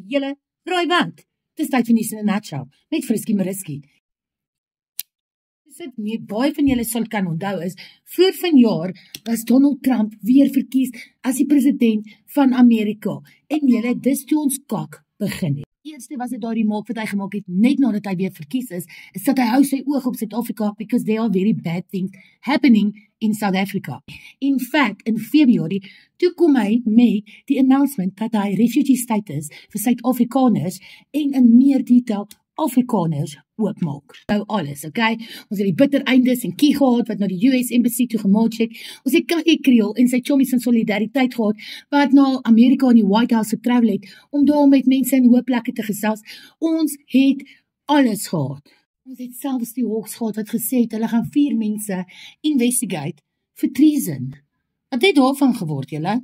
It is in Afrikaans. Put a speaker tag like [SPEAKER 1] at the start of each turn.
[SPEAKER 1] hele raai wat? Dis tyd vir nuus in 'n nutshell, met Friskie Mariski. Sit nie baie van julle sal kan onthou is, voor vanjaar was Donald Trump weer verkies as die president van Amerika. En julle, dis toe ons kak begin het. Eerste was dit daardie maak wat hy gemaak het, net nadat hy weer verkies is dat hy hou sy oog op Suid-Afrika, because there are very bad things happening in South Africa. In fact, in Februarie, toe kom hy met die announcement dat hy refugee status vir Suid-Afrikaners en in meer detail Afrikaners oopmaak. Nou alles, okay? Ons het die bittereindes en kie gehad wat na die US Embassy toe gemaak het. Ons het Kaki Kriel en sy chommies in solidariteit gehad wat na Amerika in die White House getravel het om daar met mense in hoë plekke te gesels. Ons het alles gehad. Ons het selfs die Hawks gehad wat gesê het hulle gaan 4 mense investigate vir treason. Wat het daarvan geword, julle?